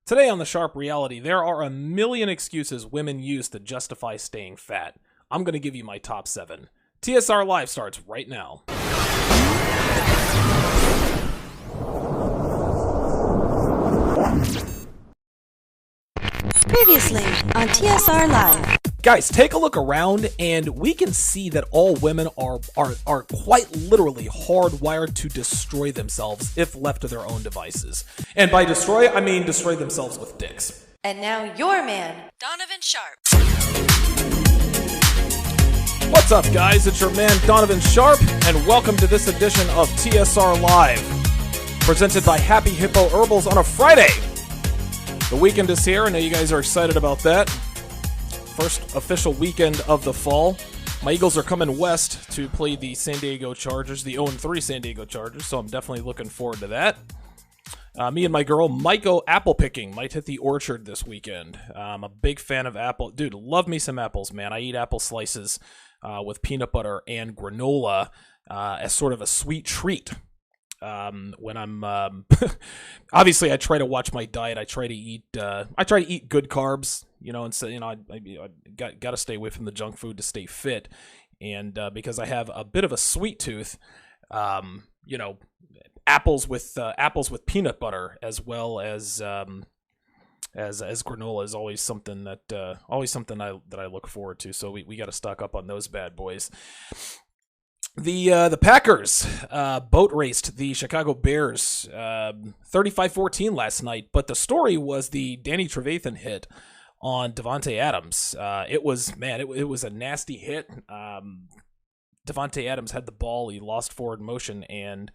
Today on The Sharp Reality, there are a million excuses women use to justify staying fat. I'm going to give you my top 7. TSR Live starts right now. Previously on TSR Live. Guys, take a look around and we can see that all women are quite literally hardwired to destroy themselves if left to their own devices. And by destroy, I mean destroy themselves with dicks. And now your man, Donovan Sharp. What's up, guys? It's your man, Donovan Sharp, and welcome to this edition of TSR Live, presented by Happy Hippo Herbals on a Friday. The weekend is here. I know you guys are excited about that. First official weekend of the fall. My Eagles are coming west to play the San Diego Chargers, the 0-3 San Diego Chargers, so I'm definitely looking forward to that. Me and my girl might go apple picking, might hit the orchard this weekend. I'm a big fan of apple. Dude, love me some apples, man. I eat apple slices with peanut butter and granola as sort of a sweet treat. When I'm obviously I try to watch my diet. I try to eat good carbs, and so I got to stay away from the junk food to stay fit, and because I have a bit of a sweet tooth, apples with peanut butter as well as granola is always something that I look forward to. So we got to stock up on those bad boys. The Packers boat raced the Chicago Bears 35-14 last night, but the story was the Danny Trevathan hit on Davante Adams. It was a nasty hit. Davante Adams had the ball, he lost forward motion, and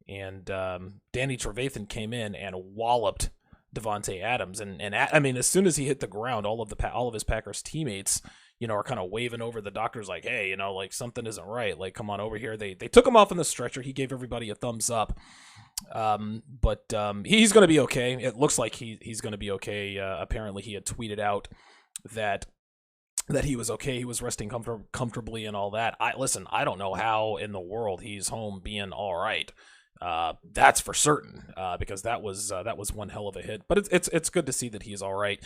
Danny Trevathan came in and walloped Davante Adams, and I mean, as soon as he hit the ground, all of his Packers teammates, are kind of waving over the doctors like, hey, like something isn't right. Like, come on over here. They took him off on the stretcher. He gave everybody a thumbs up. But he's going to be okay. It looks like he's going to be okay. Apparently he had tweeted out that he was okay. He was resting comfortably and all that. I don't know how in the world he's home being all right. That's for certain, because that was one hell of a hit. But it's good to see that he's all right.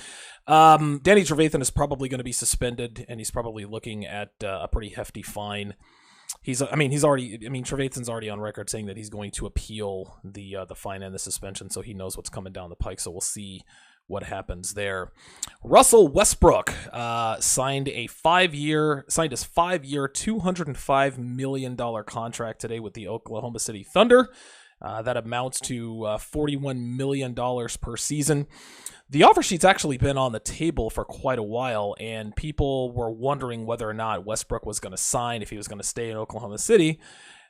Danny Trevathan is probably going to be suspended, and he's probably looking at a pretty hefty fine. Trevathan's already on record saying that he's going to appeal the fine and the suspension, so he knows what's coming down the pike. So we'll see what happens there. Russell Westbrook signed his 5-year, $205 million contract today with the Oklahoma City Thunder. That amounts to $41 million per season. The offer sheet's actually been on the table for quite a while, and people were wondering whether or not Westbrook was going to sign, if he was going to stay in Oklahoma City.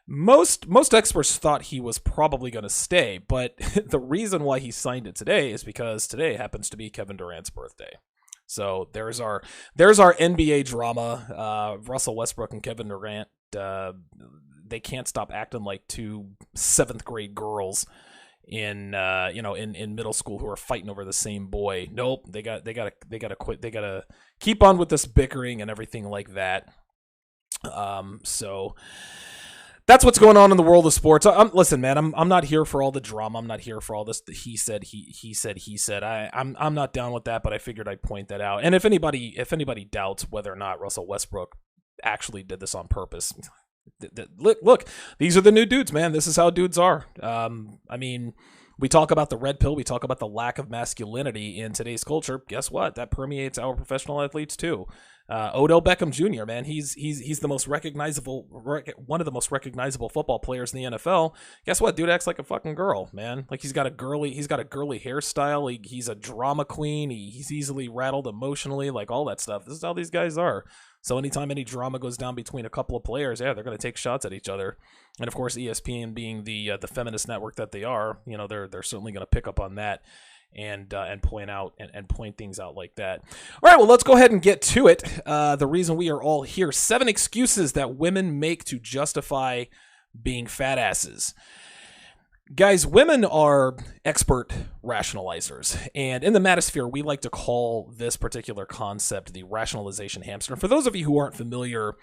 Most experts thought he was probably going to stay, but the reason why he signed it today is because today happens to be Kevin Durant's birthday. So there's our NBA drama. Russell Westbrook and Kevin Durant, they can't stop acting like two 7th grade girls in middle school who are fighting over the same boy. Nope, they gotta quit. They gotta keep on with this bickering and everything like that. So that's what's going on in the world of sports. Listen, man, I'm not here for all the drama. I'm not here for all this. He said. I'm not down with that, but I figured I'd point that out. And if anybody doubts whether or not Russell Westbrook actually did this on purpose, look, these are the new dudes, man. This is how dudes are. We talk about the red pill. We talk about the lack of masculinity in today's culture. Guess what? That permeates our professional athletes too. Odell Beckham Jr., man, he's the most recognizable, one of the most recognizable football players in the NFL. Guess what? Dude acts like a fucking girl, man. Like he's got a girly hairstyle. He's a drama queen. He's easily rattled emotionally, like all that stuff. This is how these guys are. So anytime any drama goes down between a couple of players, yeah, they're going to take shots at each other. And of course, ESPN being the feminist network that they are, they're certainly going to pick up on that and point things out like that. All right, well, let's go ahead and get to it. The reason we are all here: 7 excuses that women make to justify being fat asses. Guys, women are expert rationalizers, and in the manosphere, we like to call this particular concept the rationalization hamster. And for those of you who aren't familiar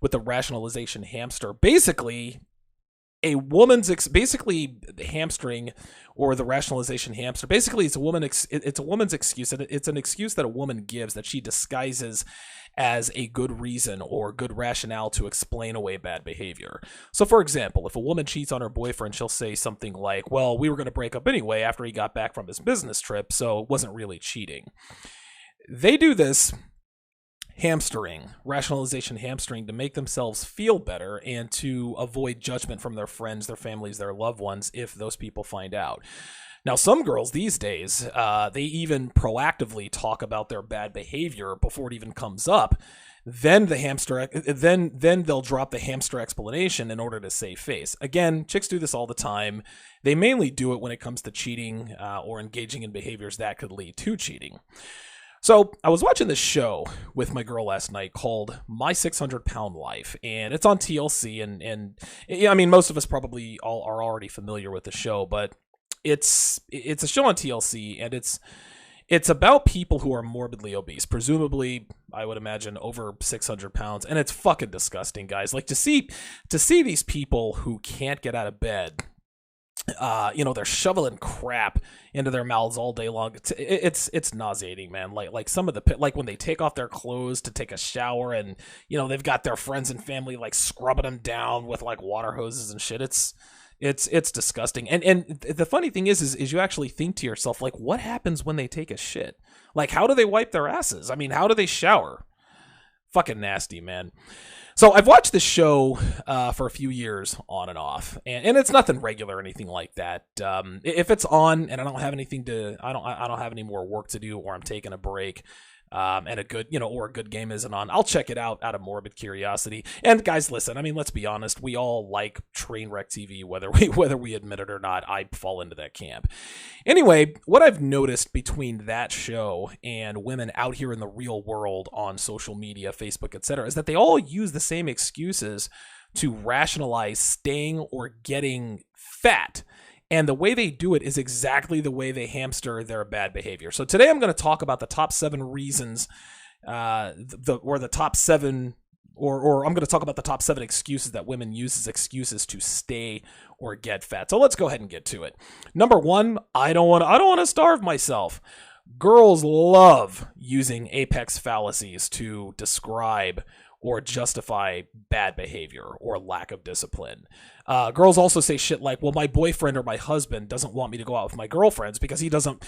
with the rationalization hamster, basically, a woman's basically hamstring, or the rationalization hamster. Basically, it's a woman's excuse. It's an excuse that a woman gives that she disguises as a good reason or good rationale to explain away bad behavior. So, for example, if a woman cheats on her boyfriend, she'll say something like, "Well, we were going to break up anyway after he got back from his business trip, so it wasn't really cheating." They do this rationalization hamstring, to make themselves feel better and to avoid judgment from their friends, their families, their loved ones if those people find out. Now, some girls these days, they even proactively talk about their bad behavior before it even comes up. Then they'll drop the hamster explanation in order to save face. Again, chicks do this all the time. They mainly do it when it comes to cheating or engaging in behaviors that could lead to cheating. So I was watching this show with my girl last night called My 600-Pound Life, and it's on TLC, and yeah, I mean, most of us probably all are already familiar with the show, but it's a show on TLC, and it's about people who are morbidly obese, presumably, I would imagine, over 600 pounds, and it's fucking disgusting, guys. Like, to see these people who can't get out of bed, they're shoveling crap into their mouths all day long. It's nauseating, man. Like some of like when they take off their clothes to take a shower, and they've got their friends and family like scrubbing them down with like water hoses and shit. It's disgusting. And the funny thing is you actually think to yourself, like, what happens when they take a shit? Like, how do they wipe their asses? I mean, how do they shower? Fucking nasty, man. So I've watched this show for a few years on and off, and it's nothing regular or anything like that. If it's on and I don't have any more work to do, or I'm taking a break, and a good, or a good game isn't on, I'll check it out of morbid curiosity. And guys, listen, I mean, let's be honest, we all like train wreck TV, whether we admit it or not. I fall into that camp. Anyway, what I've noticed between that show and women out here in the real world on social media, Facebook, etc., is that they all use the same excuses to rationalize staying or getting fat. And the way they do it is exactly the way they hamster their bad behavior. So today I'm going to talk about the top 7 reasons, or I'm going to talk about the top 7 excuses that women use as excuses to stay or get fat. So let's go ahead and get to it. Number 1, I don't want to starve myself. Girls love using apex fallacies to describe or justify bad behavior or lack of discipline. Girls also say shit like, "Well, my boyfriend or my husband doesn't want me to go out with my girlfriends because he doesn't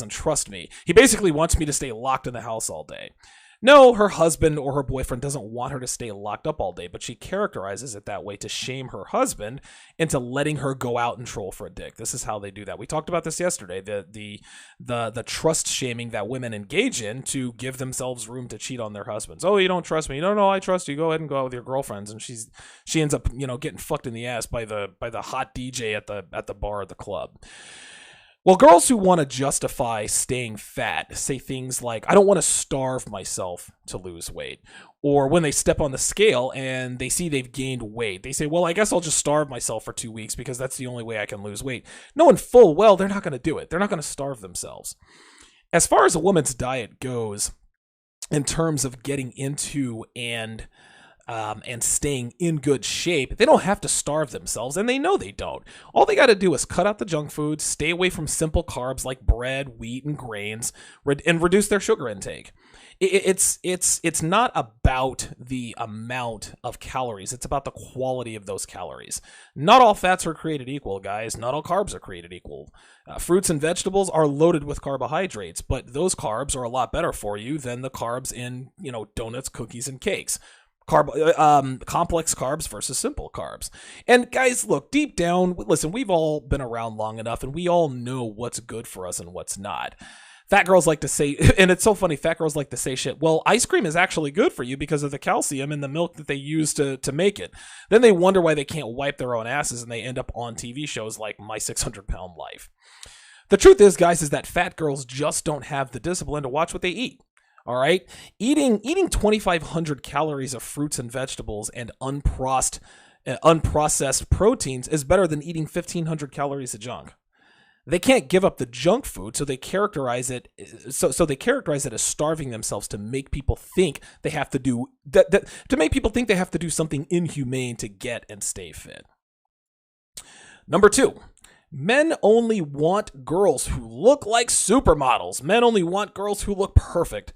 trust me. He basically wants me to stay locked in the house all day." No, her husband or her boyfriend doesn't want her to stay locked up all day, but she characterizes it that way to shame her husband into letting her go out and troll for a dick. This is how they do that. We talked about this yesterday, the trust shaming that women engage in to give themselves room to cheat on their husbands. "Oh, you don't trust me." No, I trust you. Go ahead and go out with your girlfriends. And she ends up, getting fucked in the ass by the hot DJ at the bar at the club. Well, girls who want to justify staying fat say things like, "I don't want to starve myself to lose weight." Or when they step on the scale and they see they've gained weight, they say, "Well, I guess I'll just starve myself for 2 weeks because that's the only way I can lose weight." Knowing full well they're not going to do it. They're not going to starve themselves. As far as a woman's diet goes, in terms of getting into and staying in good shape, they don't have to starve themselves, and they know they don't. All they got to do is cut out the junk food, stay away from simple carbs like bread, wheat, and grains, and reduce their sugar intake. It's not about the amount of calories. It's about the quality of those calories. Not all fats are created equal, guys. Not all carbs are created equal. Fruits and vegetables are loaded with carbohydrates, but those carbs are a lot better for you than the carbs in, donuts, cookies, and cakes. Complex carbs versus simple carbs. And guys, look, deep down, listen, we've all been around long enough and we all know what's good for us and what's not. Fat girls like to say, and it's so funny, fat girls like to say shit, "Well, ice cream is actually good for you because of the calcium in the milk that they use to make it." Then they wonder why they can't wipe their own asses and they end up on TV shows like My 600-Pound Life. The truth is, guys, is that fat girls just don't have the discipline to watch what they eat. All right, eating 2,500 calories of fruits and vegetables and unprocessed proteins is better than eating 1,500 calories of junk. They can't give up the junk food, so they characterize it. So they characterize it as starving themselves to make people think they have to do that. To make people think they have to do something inhumane to get and stay fit. Number 2, men only want girls who look like supermodels. Men only want girls who look perfect.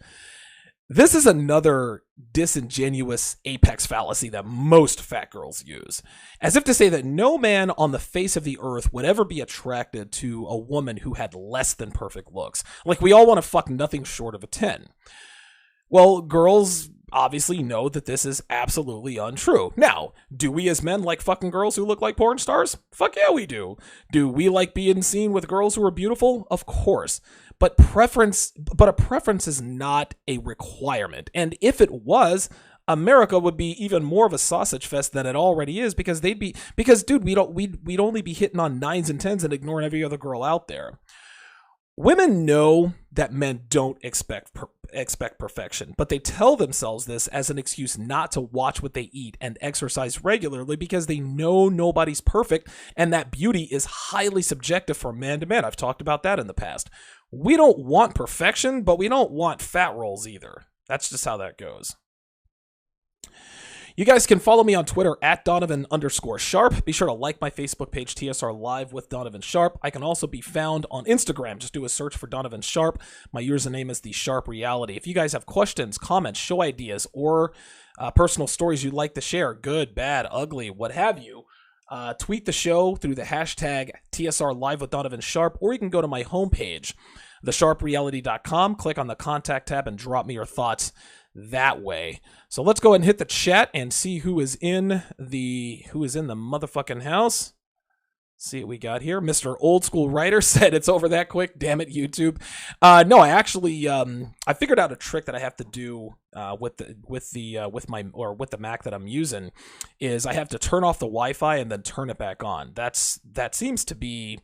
This is another disingenuous apex fallacy that most fat girls use, as if to say that no man on the face of the earth would ever be attracted to a woman who had less than perfect looks. Like, we all want to fuck nothing short of a 10. Well, girls obviously know that this is absolutely untrue. Now, do we as men like fucking girls who look like porn stars? Fuck yeah, we do. Do we like being seen with girls who are beautiful? Of course. But a preference is not a requirement. And if it was, America would be even more of a sausage fest than it already is, because dude, we'd only be hitting on 9s and 10s and ignoring every other girl out there. Women know that men don't expect perfection, but they tell themselves this as an excuse not to watch what they eat and exercise regularly, because they know nobody's perfect and that beauty is highly subjective from man to man. I've talked about that in the past. We don't want perfection, but we don't want fat rolls either. That's just how that goes. You guys can follow me on Twitter at Donovan_Sharp. Be sure to like my Facebook page, TSR Live with Donovan Sharp. I can also be found on Instagram. Just do a search for Donovan Sharp. My username is The Sharp Reality. If you guys have questions, comments, show ideas, or personal stories you'd like to share, good, bad, ugly, what have you, tweet the show through the hashtag TSR Live with Donovan Sharp, or you can go to my homepage, thesharpreality.com, click on the contact tab, and drop me your thoughts that way. So let's go ahead and hit the chat and see who is in the motherfucking house. See what we got here. Mr. Old School Writer said it's over that quick. Damn it, YouTube. No, I actually I figured out a trick that I have to do with the Mac that I'm using. Is I have to turn off the Wi-Fi and then turn it back on. That seems to be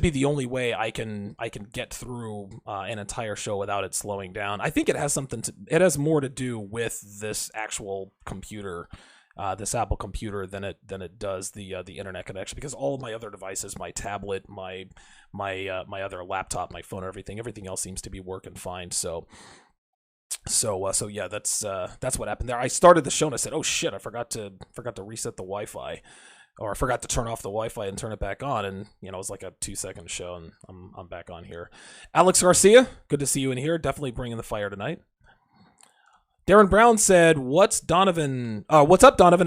the only way I can get through an entire show without it slowing down. I think it has more to do with this actual computer, this Apple computer, than it does the internet connection, because all of my other devices, my tablet, my other laptop, my phone, everything else seems to be working fine. So yeah, that's what happened there. I started the show and I said, oh shit, I forgot to reset the Wi-Fi. Or I forgot to turn off the Wi-Fi and turn it back on, and it was like a 2-second show, and I'm back on here. Alex Garcia, good to see you in here. Definitely bringing the fire tonight. Darren Brown said, what's up, Donovan?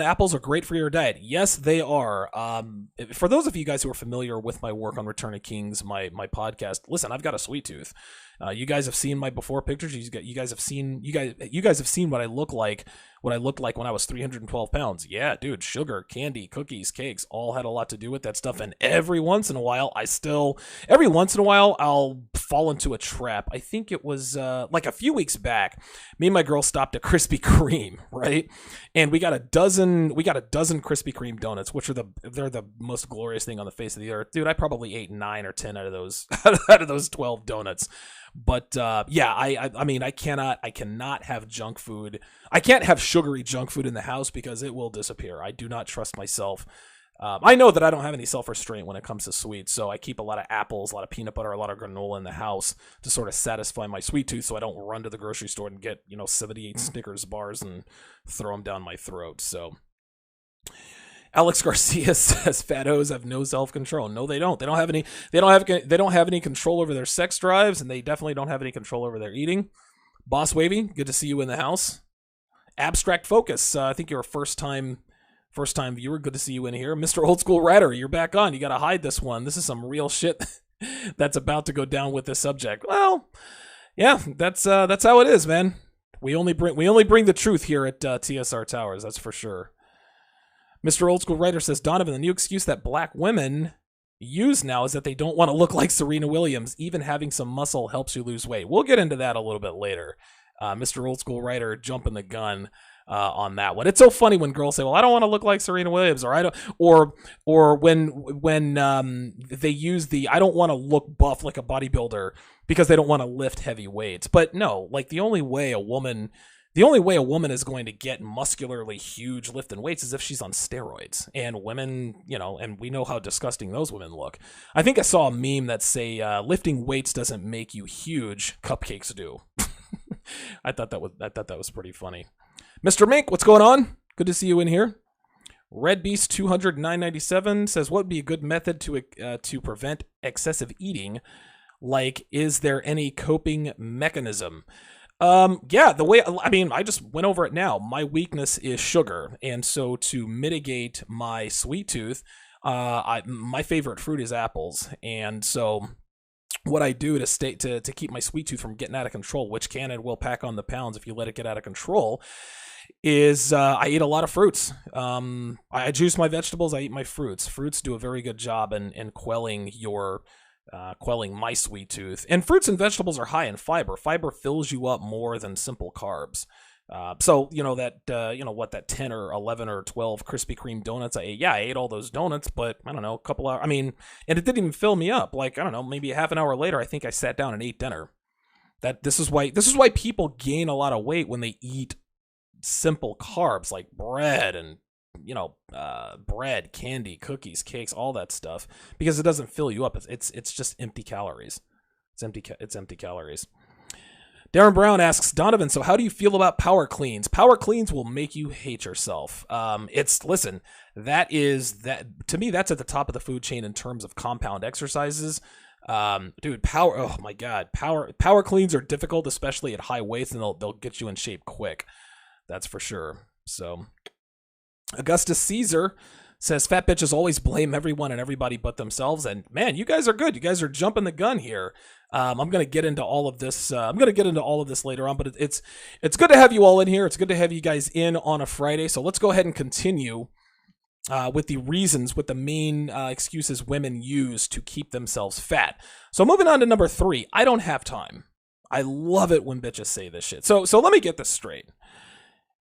Apples are great for your diet. Yes, they are. For those of you guys who are familiar with my work on Return of Kings, my podcast, listen, I've got a sweet tooth. You guys have seen my before pictures. You guys have seen what I look like. What I looked like when I was 312 pounds. Yeah, dude, sugar, candy, cookies, cakes, all had a lot to do with that stuff. And every once in a while, I'll fall into a trap. I think it was like a few weeks back, me and my girl stopped at Krispy Kreme, right? And we got a dozen Krispy Kreme donuts, which they're the most glorious thing on the face of the earth. Dude, I probably ate 9 or 10 out of those 12 donuts. But yeah, I mean, I cannot have junk food. I can't have sugary junk food in the house because it will disappear. I do not trust myself. I know that I don't have any self-restraint when it comes to sweets, so I keep a lot of apples, a lot of peanut butter, a lot of granola in the house to sort of satisfy my sweet tooth, so I don't run to the grocery store and get 78 Snickers bars and throw them down my throat. So Alex Garcia says fat hoes have no self-control. No, they don't. They don't have any control over their sex drives, and they definitely don't have any control over their eating. Boss Wavy, good to see you in the house. Abstract Focus, I think you're a first time viewer. Good to see you in here. Mr. Old School Writer, you're back on. You got to hide this one. This is some real shit that's about to go down with this subject. Well, yeah, that's how it is, man. We only bring the truth here at TSR Towers. That's for sure. Mr. Old School Writer says, Donovan, the new excuse that black women use now is that they don't want to look like Serena Williams. Even having some muscle helps you lose weight. We'll get into that a little bit later. Mr. Old School Writer jumping the gun on that one. It's so funny when girls say, well, I don't want to look like Serena Williams, or when they use the I don't want to look buff like a bodybuilder because they don't want to lift heavy weights. But no, like the only way a woman is going to get muscularly huge lifting weights is if she's on steroids. And women, and we know how disgusting those women look. I think I saw a meme that say lifting weights doesn't make you huge, cupcakes do. I thought that was pretty funny. Mr. Mink, what's going on? Good to see you in here. Red Beast 209.97 says, what would be a good method to prevent excessive eating? Like, is there any coping mechanism? Yeah, I just went over it now. My weakness is sugar. And so to mitigate my sweet tooth, my favorite fruit is apples. And so what I do to keep my sweet tooth from getting out of control, which can and will pack on the pounds if you let it get out of control, is I eat a lot of fruits. I juice my vegetables. I eat my fruits. Fruits do a very good job in quelling my sweet tooth. And fruits and vegetables are high in fiber. Fiber fills you up more than simple carbs. So that 10 or 11 or 12 Krispy Kreme donuts I ate. Yeah, I ate all those donuts, but I don't know, a couple hours. And it didn't even fill me up. Like, I don't know, maybe a half an hour later, I think I sat down and ate dinner. This is why people gain a lot of weight when they eat simple carbs like bread and bread, candy, cookies, cakes, all that stuff, because it doesn't fill you up. It's just empty calories. It's empty calories. Darren Brown asks, Donovan, so how do you feel about power cleans? Power cleans will make you hate yourself. To me, that's at the top of the food chain in terms of compound exercises. Dude, oh my God, power cleans are difficult, especially at high weights, and they'll get you in shape quick. That's for sure. So Augustus Caesar says, fat bitches always blame everyone and everybody but themselves. And man, you guys are good. You guys are jumping the gun here. I'm going to get into all of this. Later on, but it's good to have you all in here. It's good to have you guys in on a Friday. So let's go ahead and continue with the main excuses women use to keep themselves fat. So moving on to number 3, I don't have time. I love it when bitches say this shit. So let me get this straight.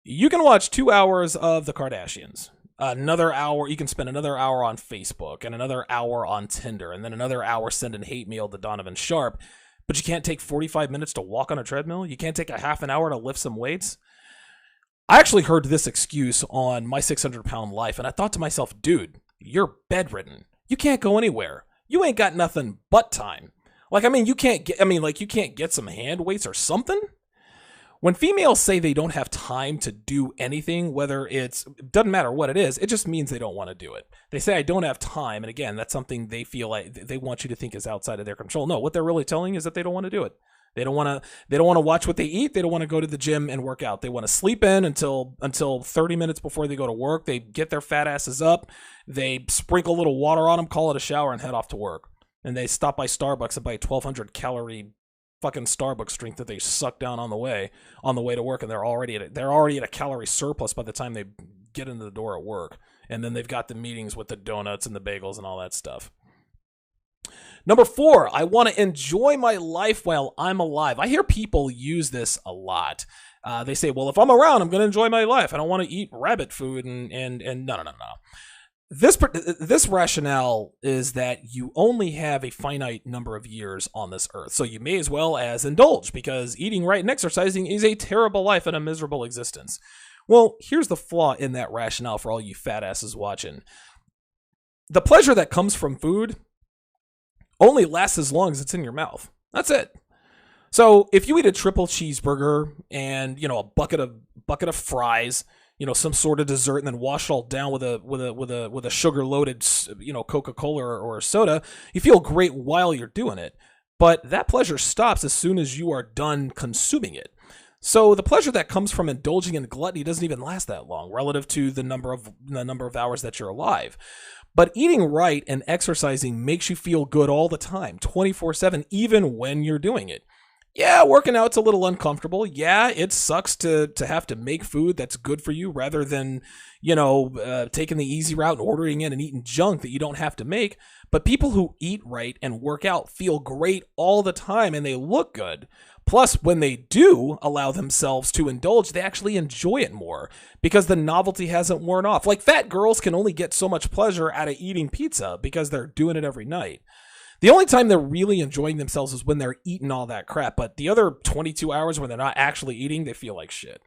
You can watch 2 hours of the Kardashians. Another hour, you can spend another hour on Facebook and another hour on Tinder and then another hour sending hate mail to Donovan Sharp, but you can't take 45 minutes to walk on a treadmill? You can't take a half an hour to lift some weights? I actually heard this excuse on My 600-Pound Life, and I thought to myself, dude, you're bedridden. You can't go anywhere. You ain't got nothing but time. You can't get some hand weights or something? When females say they don't have time to do anything, doesn't matter what it is, it just means they don't want to do it. They say, I don't have time, and again, that's something they feel like they want you to think is outside of their control. No, what they're really telling you is that they don't want to do it. They don't want to watch what they eat. They don't want to go to the gym and work out. They want to sleep in until 30 minutes before they go to work. They get their fat asses up. They sprinkle a little water on them, call it a shower, and head off to work. And they stop by Starbucks and buy 1,200 calorie fucking Starbucks drink that they suck down on the way to work, and they're already at a calorie surplus by the time they get into the door at work. And then they've got the meetings with the donuts and the bagels and all that stuff. Number 4, I want to enjoy my life while I'm alive. I hear people use this a lot. They say, well, if I'm around, I'm going to enjoy my life. I don't want to eat rabbit food and no. This rationale is that you only have a finite number of years on this earth, so you may as well as indulge, because eating right and exercising is a terrible life and a miserable existence. Well, here's the flaw in that rationale for all you fat asses watching. The pleasure that comes from food only lasts as long as it's in your mouth. That's it. So if you eat a triple cheeseburger and, a bucket of fries, some sort of dessert, and then wash it all down with a sugar-loaded, Coca-Cola or soda, you feel great while you're doing it. But that pleasure stops as soon as you are done consuming it. So the pleasure that comes from indulging in gluttony doesn't even last that long relative to the number of hours that you're alive. But eating right and exercising makes you feel good all the time, 24/7, even when you're doing it. Yeah, working out's a little uncomfortable. Yeah, it sucks to have to make food that's good for you rather than, taking the easy route and ordering in and eating junk that you don't have to make. But people who eat right and work out feel great all the time, and they look good. Plus, when they do allow themselves to indulge, they actually enjoy it more because the novelty hasn't worn off. Like, fat girls can only get so much pleasure out of eating pizza because they're doing it every night. The only time they're really enjoying themselves is when they're eating all that crap. But the other 22 hours when they're not actually eating, they feel like shit.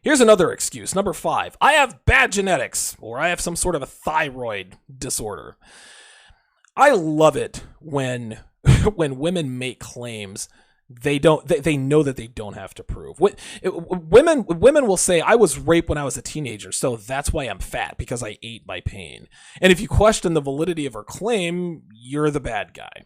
Here's another excuse. Number 5, I have bad genetics, or I have some sort of a thyroid disorder. I love it when women make claims They know that they don't have to prove. Women will say, I was raped when I was a teenager, so that's why I'm fat, because I ate my pain. And if you question the validity of her claim, you're the bad guy.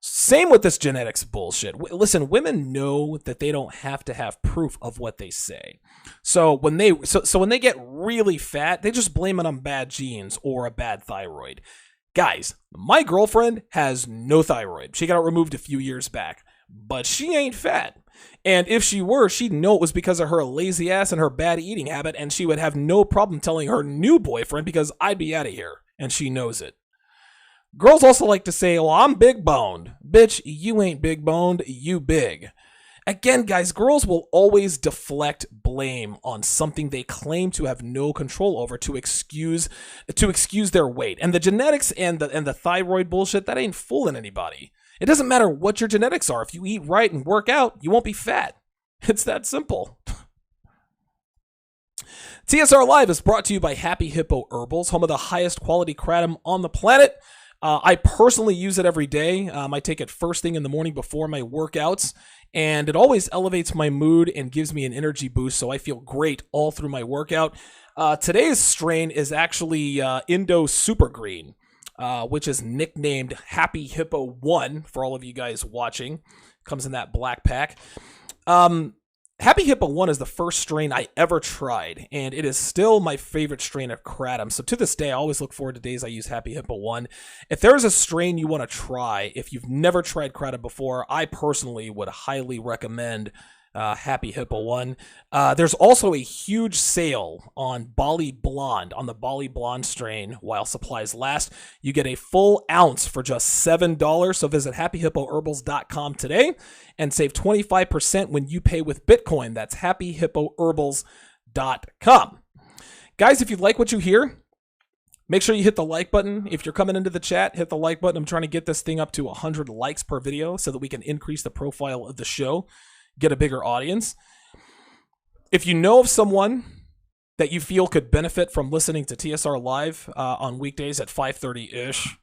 Same with this genetics bullshit. Listen, women know that they don't have to have proof of what they say. So when they get really fat, they just blame it on bad genes or a bad thyroid. Guys, my girlfriend has no thyroid. She got it removed a few years back. But she ain't fat. And if she were, she'd know it was because of her lazy ass and her bad eating habit, and she would have no problem telling her new boyfriend, because I'd be out of here, and she knows it. Girls also like to say, well, I'm big boned. Bitch, you ain't big boned, you big. Again, guys, girls will always deflect blame on something they claim to have no control over to excuse their weight. And the genetics and the thyroid bullshit, that ain't fooling anybody. It doesn't matter what your genetics are. If you eat right and work out, you won't be fat. It's that simple. TSR Live is brought to you by Happy Hippo Herbals, home of the highest quality kratom on the planet. I personally use it every day. I take it first thing in the morning before my workouts, and it always elevates my mood and gives me an energy boost, so I feel great all through my workout. Today's strain is actually Indo Super Green, which is nicknamed Happy Hippo 1 for all of you guys watching. Comes in that black pack. Happy Hippo 1 is the first strain I ever tried, and it is still my favorite strain of kratom. So to this day, I always look forward to days I use Happy Hippo 1. If there's a strain you want to try, if you've never tried kratom before, I personally would highly recommend Happy Hippo 1. There's also a huge sale on Bali Blonde, on the Bali Blonde strain while supplies last. You get a full ounce for just $7, so visit happyhippoherbals.com today and save 25% when you pay with Bitcoin. That's happyhippoherbals.com. Guys, if you like what you hear, make sure you hit the like button. If you're coming into the chat, hit the like button. I'm trying to get this thing up to 100 likes per video so that we can increase the profile of the show, get a bigger audience. If you know of someone that you feel could benefit from listening to TSR Live on weekdays at 5:30-ish,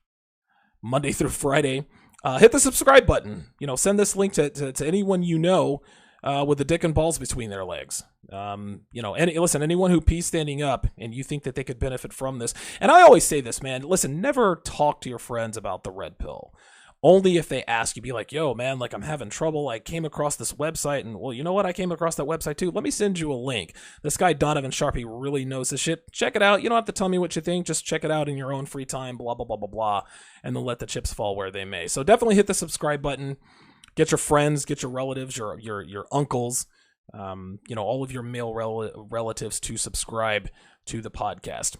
Monday through Friday, hit the subscribe button. Send this link to anyone you know with the dick and balls between their legs. Anyone who pees standing up and you think that they could benefit from this. And I always say this, man, listen, never talk to your friends about the red pill. Only if they ask you, be like, yo, man, like I'm having trouble. I came across this website, and well, you know what? I came across that website too. Let me send you a link. This guy, Donovan Sharp, he really knows this shit. Check it out. You don't have to tell me what you think. Just check it out in your own free time, blah, blah, blah, blah, blah, and then let the chips fall where they may. So definitely hit the subscribe button. Get your friends, get your relatives, your uncles, all of your male relatives to subscribe to the podcast.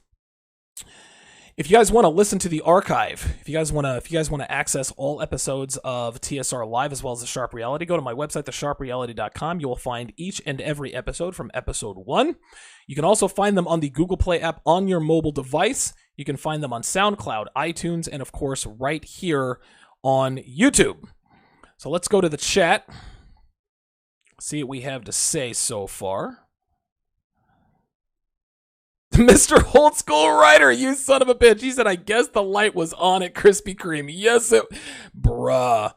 If you guys want to listen to the archive, if you guys want to access all episodes of TSR Live as well as The Sharp Reality, go to my website, thesharpreality.com. You will find each and every episode from episode 1. You can also find them on the Google Play app on your mobile device. You can find them on SoundCloud, iTunes, and of course right here on YouTube. So let's go to the chat. See what we have to say so far. Mr. Old School Writer, you son of a bitch. He said, I guess the light was on at Krispy Kreme. Yes, it... Bruh.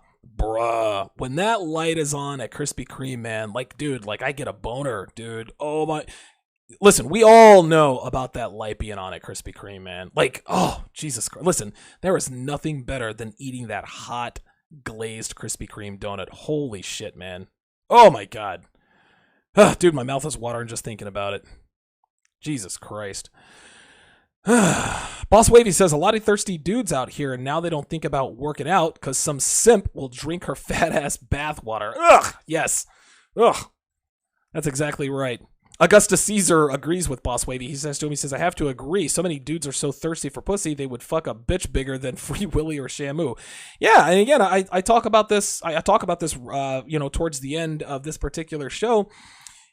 When that light is on at Krispy Kreme, man, like, dude, like, I get a boner, dude. Oh, my... Listen, we all know about that light being on at Krispy Kreme, man. Like, oh, Jesus Christ. Listen, there is nothing better than eating that hot, glazed Krispy Kreme donut. Holy shit, man. Oh, my God. Dude, my mouth is watering just thinking about it. Jesus Christ. Boss Wavy says, a lot of thirsty dudes out here, and now they don't think about working out because some simp will drink her fat-ass bathwater. Ugh, yes. Ugh. That's exactly right. Augustus Caesar agrees with Boss Wavy. He says to him, I have to agree. So many dudes are so thirsty for pussy, they would fuck a bitch bigger than Free Willy or Shamu. Yeah, and again, I talk about this, towards the end of this particular show.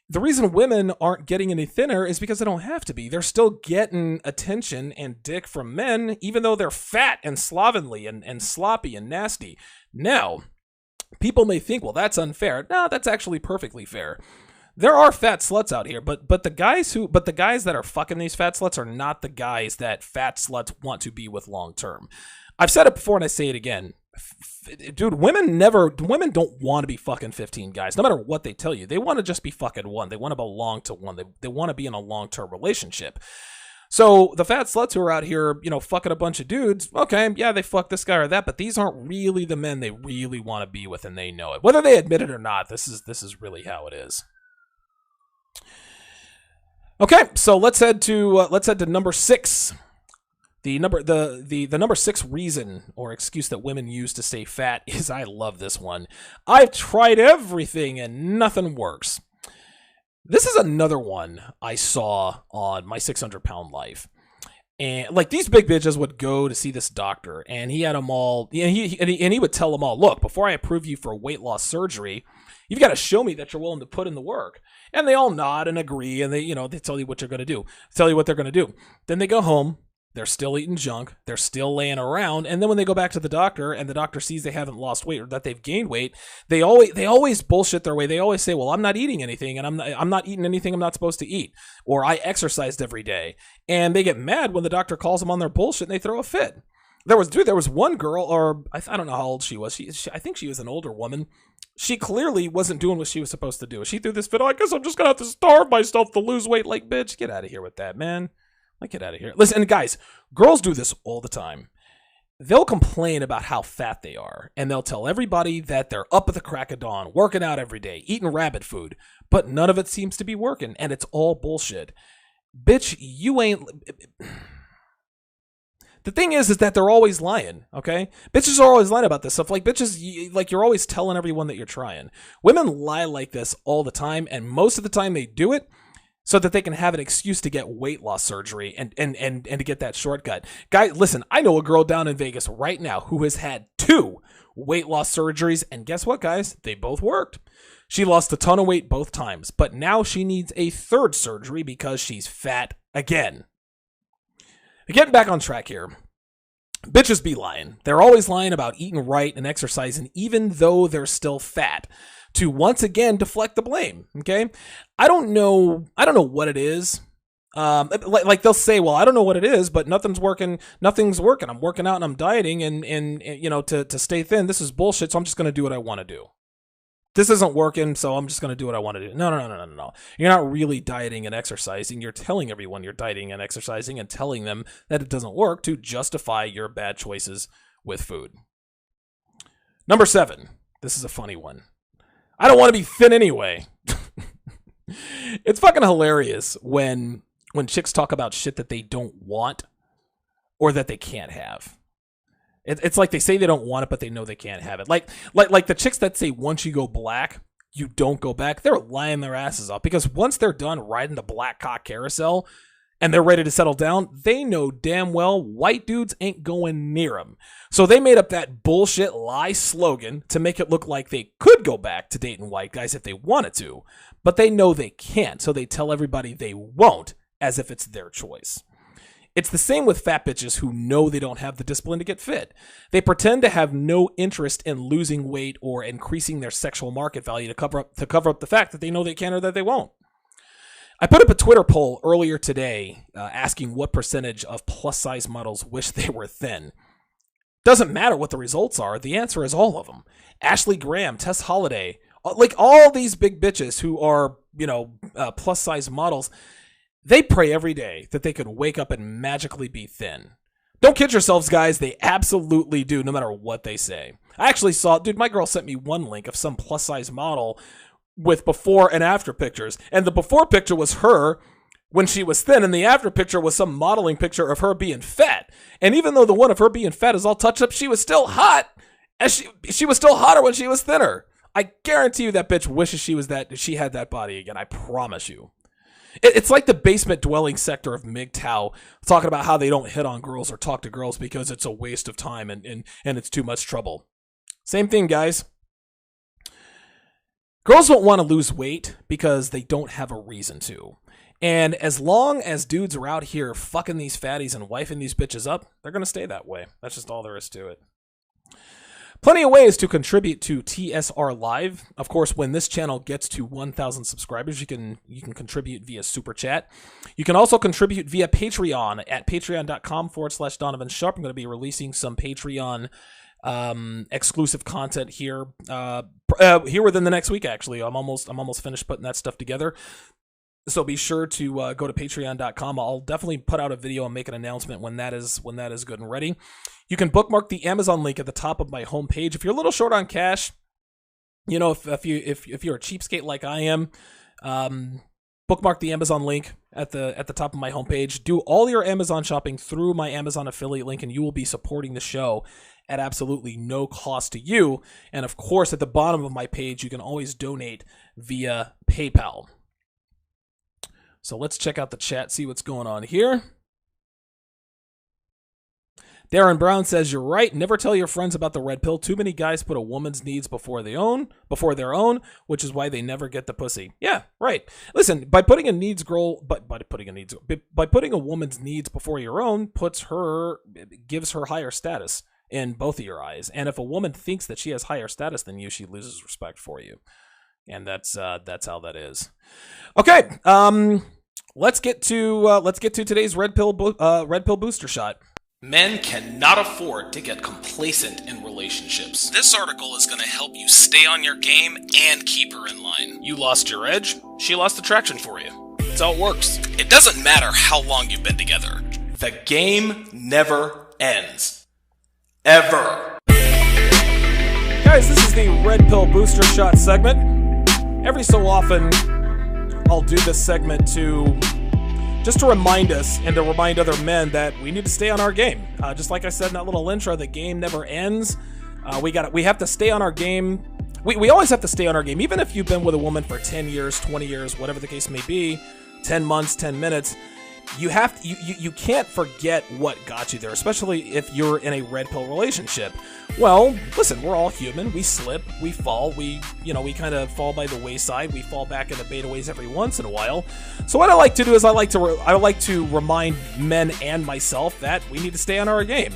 The reason women aren't getting any thinner is because they don't have to be. They're still getting attention and dick from men, even though they're fat and slovenly and sloppy and nasty. Now, people may think, well, that's unfair. No, that's actually perfectly fair. There are fat sluts out here, but the guys that are fucking these fat sluts are not the guys that fat sluts want to be with long term. I've said it before and I say it again. Dude, women don't want to be fucking 15 guys, no matter what they tell you. They want to just be fucking one. They want to belong to one. They want to be in a long-term relationship. So the fat sluts who are out here, fucking a bunch of dudes, okay, yeah, they fuck this guy or that, but these aren't really the men they really want to be with, and they know it. Whether they admit it or not, this is really how it is. Okay, so let's head to number 6. The number 6 reason or excuse that women use to stay fat is, I love this one. I've tried everything and nothing works. This is another one I saw on My 600-Pound Life. And like, these big bitches would go to see this doctor, and he had them all, he would tell them all, look, before I approve you for weight loss surgery, you've got to show me that you're willing to put in the work. And they all nod and agree, and they tell you what you're going to do, tell you what they're going to do. Then they go home. They're still eating junk. They're still laying around. And then when they go back to the doctor and the doctor sees they haven't lost weight or that they've gained weight, they always bullshit their way. They always say, well, I'm not eating anything, and I'm not eating anything I'm not supposed to eat. Or I exercised every day. And they get mad when the doctor calls them on their bullshit and they throw a fit. There was one girl, or I don't know how old she was. I think she was an older woman. She clearly wasn't doing what she was supposed to do. She threw this fit, I guess I'm just going to have to starve myself to lose weight. Like, bitch, get out of here with that, man. Like, get out of here. Listen, guys, girls do this all the time. They'll complain about how fat they are, and they'll tell everybody that they're up at the crack of dawn, working out every day, eating rabbit food, but none of it seems to be working, and it's all bullshit. Bitch, you ain't... The thing is that they're always lying, okay? Bitches are always lying about this stuff. Like, bitches, like, you're always telling everyone that you're trying. Women lie like this all the time, and most of the time they do it so that they can have an excuse to get weight loss surgery and to get that shortcut. Guys, listen, I know a girl down in Vegas right now who has had 2 weight loss surgeries, and guess what, guys? They both worked. She lost a ton of weight both times, but now she needs a 3rd surgery because she's fat again. Getting back on track here. Bitches be lying. They're always lying about eating right and exercising, even though they're still fat, to once again deflect the blame. Okay, I don't know what it is. Like they'll say, well, I don't know what it is, but nothing's working. I'm working out and I'm dieting, and to stay thin. This is bullshit. So I'm just gonna do what I want to do. This isn't working, so I'm just gonna do what I want to do. No. You're not really dieting and exercising. You're telling everyone you're dieting and exercising and telling them that it doesn't work to justify your bad choices with food. Number 7. This is a funny one. I don't want to be thin anyway. It's fucking hilarious when chicks talk about shit that they don't want or that they can't have. It's like they say they don't want it, but they know they can't have it. Like the chicks that say once you go black, you don't go back. They're lying their asses off, because once they're done riding the black cock carousel and they're ready to settle down, they know damn well white dudes ain't going near them. So they made up that bullshit lie slogan to make it look like they could go back to dating white guys if they wanted to, but they know they can't. So they tell everybody they won't, as if it's their choice. It's the same with fat bitches who know they don't have the discipline to get fit. They pretend to have no interest in losing weight or increasing their sexual market value to cover up the fact that they know they can or that they won't. I put up a Twitter poll earlier today asking what percentage of plus-size models wish they were thin. Doesn't matter what the results are. The answer is all of them. Ashley Graham, Tess Holliday, like all these big bitches who are, plus-size models, they pray every day that they could wake up and magically be thin. Don't kid yourselves, guys. They absolutely do, no matter what they say. I actually saw, my girl sent me one link of some plus-size model with before and after pictures. And the before picture was her when she was thin, and the after picture was some modeling picture of her being fat. And even though the one of her being fat is all touched up, she was still hot. And she was still hotter when she was thinner. I guarantee you that bitch wishes she had that body again. I promise you. It's like the basement dwelling sector of MGTOW talking about how they don't hit on girls or talk to girls because it's a waste of time and it's too much trouble. Same thing, guys. Girls don't want to lose weight because they don't have a reason to. And as long as dudes are out here fucking these fatties and wifing these bitches up, they're going to stay that way. That's just all there is to it. Plenty of ways to contribute to TSR Live. Of course, when this channel gets to 1,000 subscribers, you can contribute via Super Chat. You can also contribute via Patreon at patreon.com/Donovan Sharp. I'm going to be releasing some Patreon exclusive content here here within the next week. Actually, I'm almost finished putting that stuff together. So be sure to go to patreon.com. I'll definitely put out a video and make an announcement when that is good and ready. You can bookmark the Amazon link at the top of my homepage. If you're a little short on cash, you know, if you're a cheapskate like I am, bookmark the Amazon link at the top of my homepage. Do all your Amazon shopping through my Amazon affiliate link, and you will be supporting the show at absolutely no cost to you. And of course, at the bottom of my page, you can always donate via PayPal. So let's check out the chat, see what's going on here. Darren Brown says, you're right. Never tell your friends about the red pill. Too many guys put a woman's needs before their own, which is why they never get the pussy. Yeah, right. Listen, by putting a woman's needs before your own gives her higher status in both of your eyes. And if a woman thinks that she has higher status than you, she loses respect for you. And that's how that is. Okay, let's get to today's red pill booster shot. Men cannot afford to get complacent in relationships. This article is going to help you stay on your game and keep her in line. You lost your edge, she lost attraction for you. That's how it works. It doesn't matter how long you've been together. The game never ends. Ever. Guys, this is the red pill booster shot segment. Every so often, I'll do this segment just to remind us and to remind other men that we need to stay on our game. Just like I said in that little intro, the game never ends. We have to stay on our game. We always have to stay on our game. Even if you've been with a woman for 10 years, 20 years, whatever the case may be, 10 months, 10 minutes, you can't forget what got you there, especially if you're in a red pill relationship. Well, listen, we're all human. We slip, we fall, we kind of fall by the wayside. We fall back into beta ways every once in a while. So what I like to do is I like to remind men and myself that we need to stay on our game.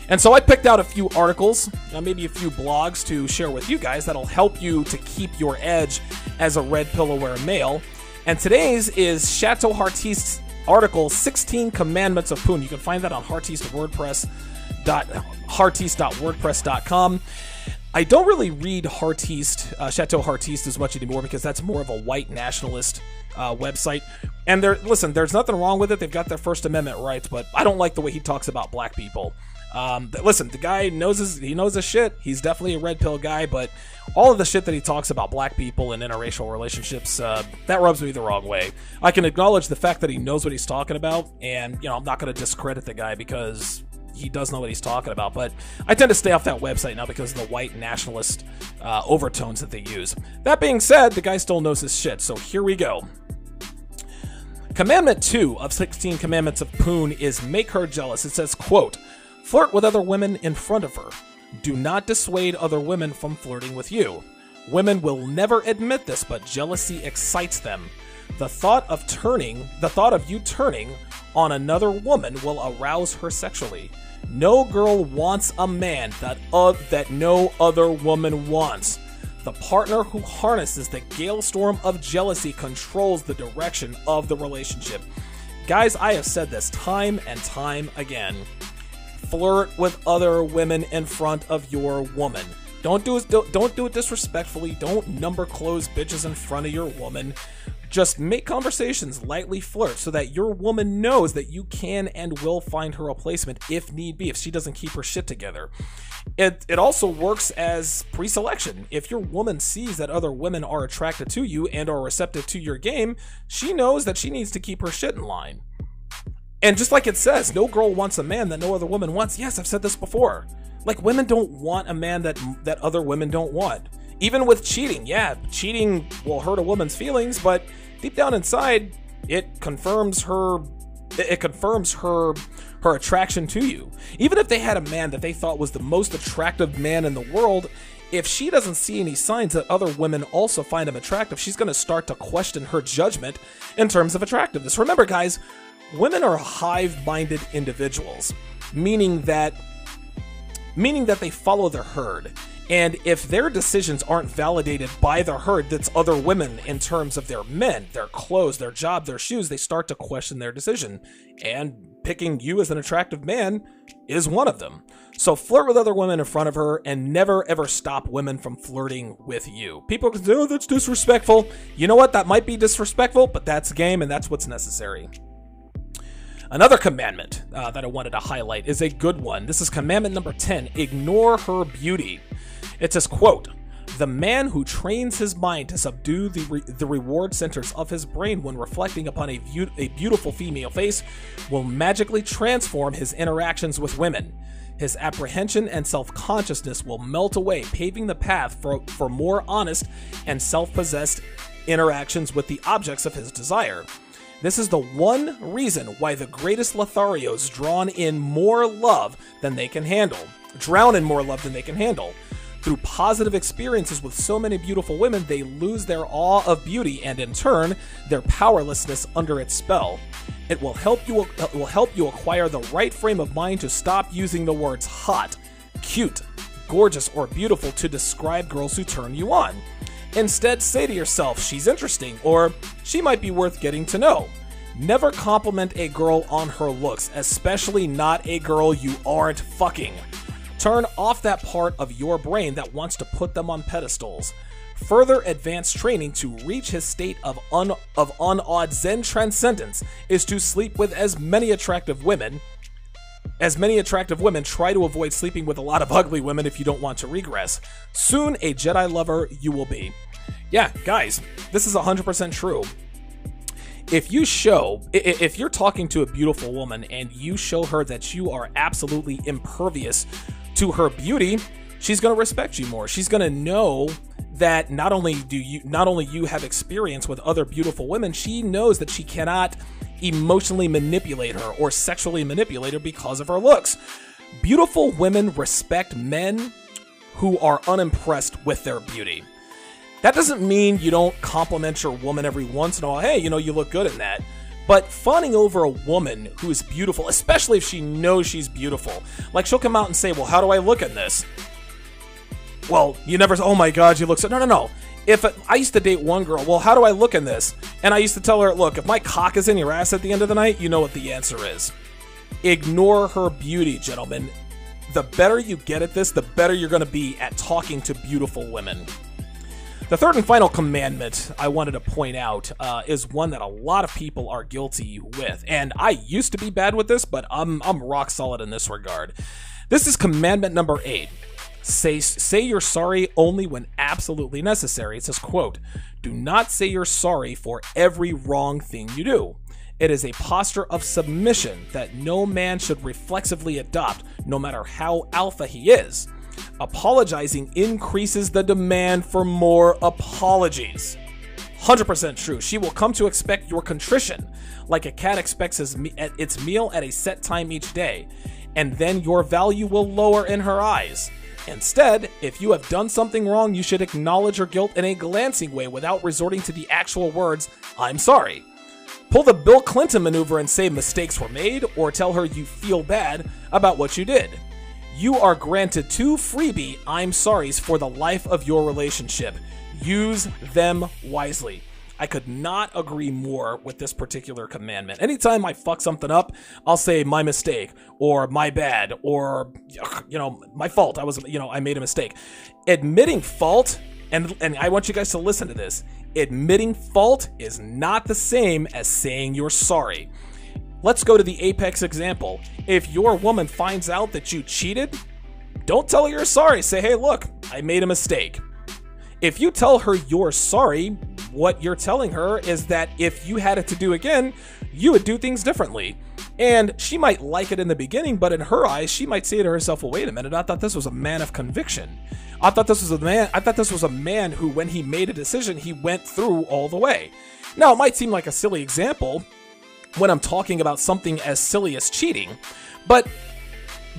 And so I picked out a few articles, maybe a few blogs to share with you guys that'll help you to keep your edge as a red pill aware male. And today's is Chateau Hartist's article, 16 Commandments of Poon. You can find that on Hartist.wordpress.com. I don't really read Chateau Hartist as much anymore because that's more of a white nationalist website. And there's nothing wrong with it. They've got their First Amendment rights, but I don't like the way he talks about black people. Listen, the guy knows his shit. He's definitely a red pill guy, but all of the shit that he talks about black people and interracial relationships, that rubs me the wrong way. I can acknowledge the fact that he knows what he's talking about, and I'm not going to discredit the guy because he does know what he's talking about, but I tend to stay off that website now because of the white nationalist overtones that they use. That being said, the guy still knows his shit, so here we go. Commandment 2 of 16 Commandments of Poon is make her jealous. It says, quote, flirt with other women in front of her. Do not dissuade other women from flirting with you. Women will never admit this, but jealousy excites them. The thought of you turning on another woman will arouse her sexually. No girl wants a man that no other woman wants. The partner who harnesses the gale storm of jealousy controls the direction of the relationship. Guys, I have said this time and time again. Flirt with other women in front of your woman. Don't do it disrespectfully. Don't number close bitches in front of your woman. Just make conversations, lightly flirt, so that your woman knows that you can and will find her a replacement if need be, if she doesn't keep her shit together. It also works as pre-selection. If your woman sees that other women are attracted to you and are receptive to your game, she knows that she needs to keep her shit in line. And just like it says, no girl wants a man that no other woman wants. Yes, I've said this before. Like, women don't want a man that other women don't want. Even with cheating, yeah, cheating will hurt a woman's feelings, but deep down inside, it confirms her attraction to you. Even if they had a man that they thought was the most attractive man in the world, if she doesn't see any signs that other women also find him attractive, she's going to start to question her judgment in terms of attractiveness. Remember, guys, women are hive-minded individuals, meaning that they follow their herd. And if their decisions aren't validated by the herd that's other women in terms of their men, their clothes, their job, their shoes, they start to question their decision. And picking you as an attractive man is one of them. So flirt with other women in front of her and never ever stop women from flirting with you. People can say, oh, that's disrespectful. You know what? That might be disrespectful, but that's game and that's what's necessary. Another commandment that I wanted to highlight is a good one. This is commandment number 10, ignore her beauty. It says, quote, the man who trains his mind to subdue the reward centers of his brain when reflecting upon a beautiful female face will magically transform his interactions with women. His apprehension and self-consciousness will melt away, paving the path for more honest and self-possessed interactions with the objects of his desire. This is the one reason why the greatest Lotharios drown in more love than they can handle. Through positive experiences with so many beautiful women, they lose their awe of beauty and, in turn, their powerlessness under its spell. It will help you acquire the right frame of mind to stop using the words hot, cute, gorgeous, or beautiful to describe girls who turn you on. Instead, say to yourself, she's interesting, or she might be worth getting to know. Never compliment a girl on her looks, especially not a girl you aren't fucking. Turn off that part of your brain that wants to put them on pedestals. Further advanced training to reach his state of unawed Zen transcendence is to sleep with as many attractive women. Try to avoid sleeping with a lot of ugly women if you don't want to regress. Soon a Jedi lover you will be. Yeah, guys, this is 100% true. If you're talking to a beautiful woman and you show her that you are absolutely impervious to her beauty, she's going to respect you more. She's going to know that not only you have experience with other beautiful women, she knows that she cannot emotionally manipulate her or sexually manipulate her because of her looks. Beautiful women respect men who are unimpressed with their beauty. That doesn't mean you don't compliment your woman every once in a while. Hey, you look good in that. But fawning over a woman who is beautiful, especially if she knows she's beautiful, like she'll come out and say, well, how do I look in this? Well, you never say, oh my God, you look so... No. I used to date one girl, well, how do I look in this? And I used to tell her, look, if my cock is in your ass at the end of the night, you know what the answer is. Ignore her beauty, gentlemen. The better you get at this, the better you're going to be at talking to beautiful women. The third and final commandment I wanted to point out is one that a lot of people are guilty with. And I used to be bad with this, but I'm rock solid in this regard. This is commandment number 8. Say you're sorry only when absolutely necessary. It says, quote, do not say you're sorry for every wrong thing you do. It is a posture of submission that no man should reflexively adopt, no matter how alpha he is. Apologizing increases the demand for more apologies. 100% true. She will come to expect your contrition, like a cat expects its meal at a set time each day, and then your value will lower in her eyes. Instead, if you have done something wrong, you should acknowledge her guilt in a glancing way without resorting to the actual words, I'm sorry. Pull the Bill Clinton maneuver and say mistakes were made, or tell her you feel bad about what you did. You are granted 2 freebie I'm sorries for the life of your relationship. Use them wisely. I could not agree more with this particular commandment. Anytime I fuck something up, I'll say my mistake or my bad or, my fault. I made a mistake. Admitting fault, and I want you guys to listen to this. Admitting fault is not the same as saying you're sorry. Let's go to the apex example. If your woman finds out that you cheated, don't tell her you're sorry. Say, hey, look, I made a mistake. If you tell her you're sorry, what you're telling her is that if you had it to do again, you would do things differently. And she might like it in the beginning, but in her eyes, she might say to herself, well, wait a minute, I thought this was a man of conviction. I thought this was a man who, when he made a decision, he went through all the way. Now, it might seem like a silly example when I'm talking about something as silly as cheating, but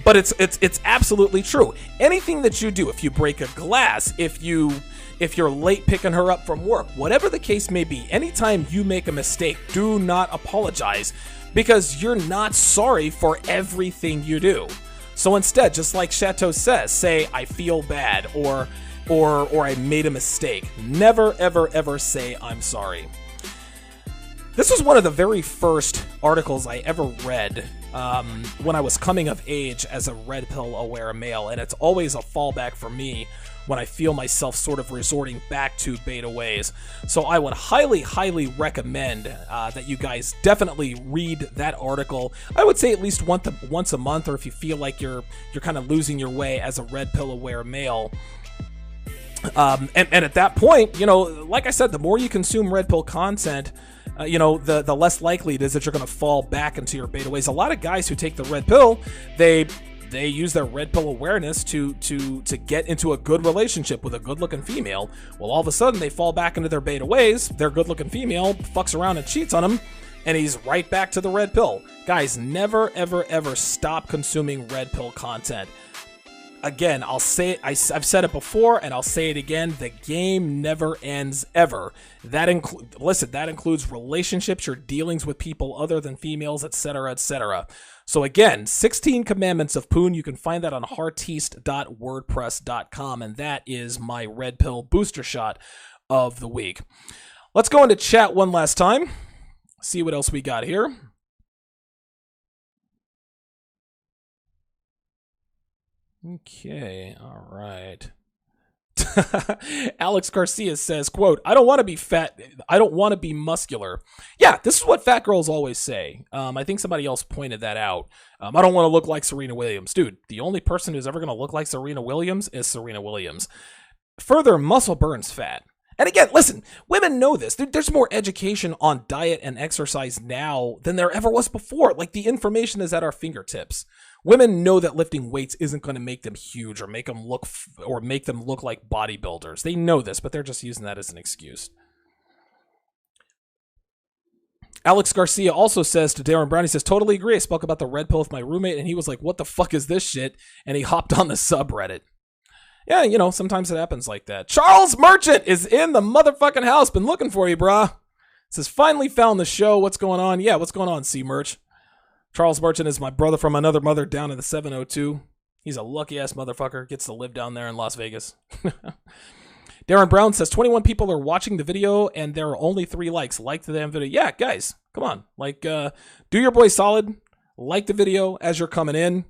it's absolutely true. Anything that you do, if you break a glass, if you're late picking her up from work, whatever the case may be, anytime you make a mistake, do not apologize, because you're not sorry for everything you do. So instead, just like Chateau says, say I feel bad or I made a mistake. Never, ever, ever say I'm sorry. This was one of the very first articles I ever read when I was coming of age as a red pill aware male, and it's always a fallback for me when I feel myself sort of resorting back to beta ways. So I would highly, highly recommend that you guys definitely read that article. I would say at least once a month, or if you feel like you're kind of losing your way as a red pill aware male. And at that point, like I said, the more you consume red pill content, the less likely it is that you're going to fall back into your beta ways. A lot of guys who take the red pill, they use their red pill awareness to get into a good relationship with a good-looking female. Well, all of a sudden, they fall back into their beta ways. Their good-looking female fucks around and cheats on him, and he's right back to the red pill. Guys, never, ever, ever stop consuming red pill content. Again, I'll say it, I've said it before, and I'll say it again, the game never ends, ever. That includes relationships, your dealings with people other than females, etc., etc. So again, 16 Commandments of Poon, you can find that on heartiste.wordpress.com, and that is my red pill booster shot of the week. Let's go into chat one last time, see what else we got here. Okay, all right. Alex Garcia says, quote, I don't want to be fat. I don't want to be muscular. Yeah, this is what fat girls always say. I think somebody else pointed that out. I don't want to look like Serena Williams. Dude, the only person who's ever going to look like Serena Williams is Serena Williams. Further, muscle burns fat. And again, listen, women know this. There's more education on diet and exercise now than there ever was before. Like, the information is at our fingertips. Women know that lifting weights isn't going to make them huge or make them look like bodybuilders. They know this, but they're just using that as an excuse. Alex Garcia also says to Darren Brown, he says, totally agree. I spoke about the red pill with my roommate, and he was like, what the fuck is this shit? And he hopped on the subreddit. Yeah, sometimes it happens like that. Charles Merchant is in the motherfucking house. Been looking for you, brah. Says, finally found the show. What's going on? Yeah, what's going on, C-Merch? Charles Merchant is my brother from another mother down in the 702. He's a lucky-ass motherfucker. Gets to live down there in Las Vegas. Darren Brown says, 21 people are watching the video, and there are only 3 likes. Like the damn video. Yeah, guys, come on. Do your boy solid. Like the video as you're coming in,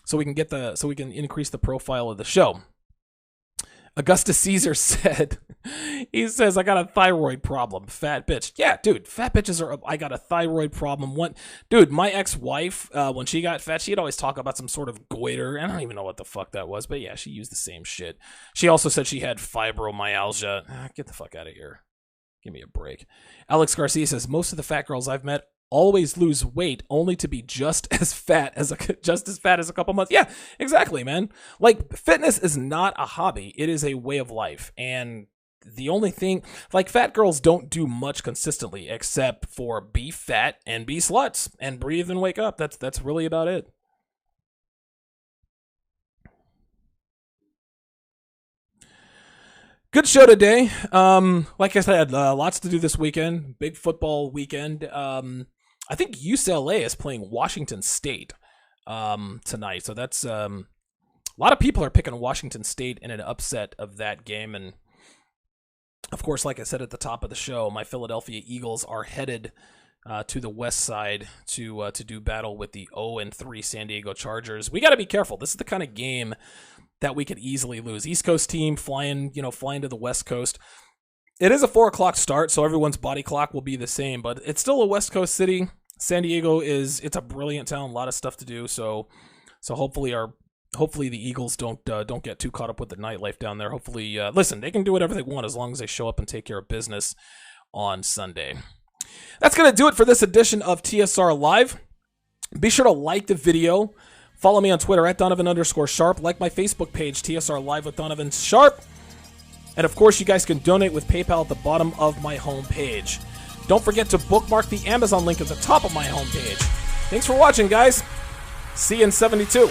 so we can increase the profile of the show. Augustus Caesar said, he says, I got a thyroid problem, fat bitch. Yeah, dude, fat bitches I got a thyroid problem. Dude, my ex-wife, when she got fat, she'd always talk about some sort of goiter. I don't even know what the fuck that was, but yeah, she used the same shit. She also said she had fibromyalgia. Get the fuck out of here. Give me a break. Alex Garcia says, most of the fat girls I've met always lose weight only to be just as fat as a couple months. Yeah, exactly, man. Like, fitness is not a hobby. It is a way of life. And the only thing, like, fat girls don't do much consistently except for be fat and be sluts and breathe and wake up. That's really about it. Good show today. Like I said, lots to do this weekend. Big football weekend. I think UCLA is playing Washington State tonight. So that's a lot of people are picking Washington State in an upset of that game. And of course, like I said at the top of the show, my Philadelphia Eagles are headed to the west side to do battle with the 0-3 San Diego Chargers. We got to be careful. This is the kind of game that we could easily lose. East Coast team flying to the West Coast. It is a 4:00 start, so everyone's body clock will be the same, but it's still a West Coast city. San Diego it's a brilliant town, a lot of stuff to do. So hopefully the Eagles don't get too caught up with the nightlife down there. Hopefully, listen, they can do whatever they want as long as they show up and take care of business on Sunday. That's gonna do it for this edition of TSR Live. Be sure to like the video. Follow me on Twitter at Donovan_Sharp. Like my Facebook page, TSR Live with Donovan Sharp. And of course, you guys can donate with PayPal at the bottom of my homepage. Don't forget to bookmark the Amazon link at the top of my homepage. Thanks for watching, guys. See you in 72.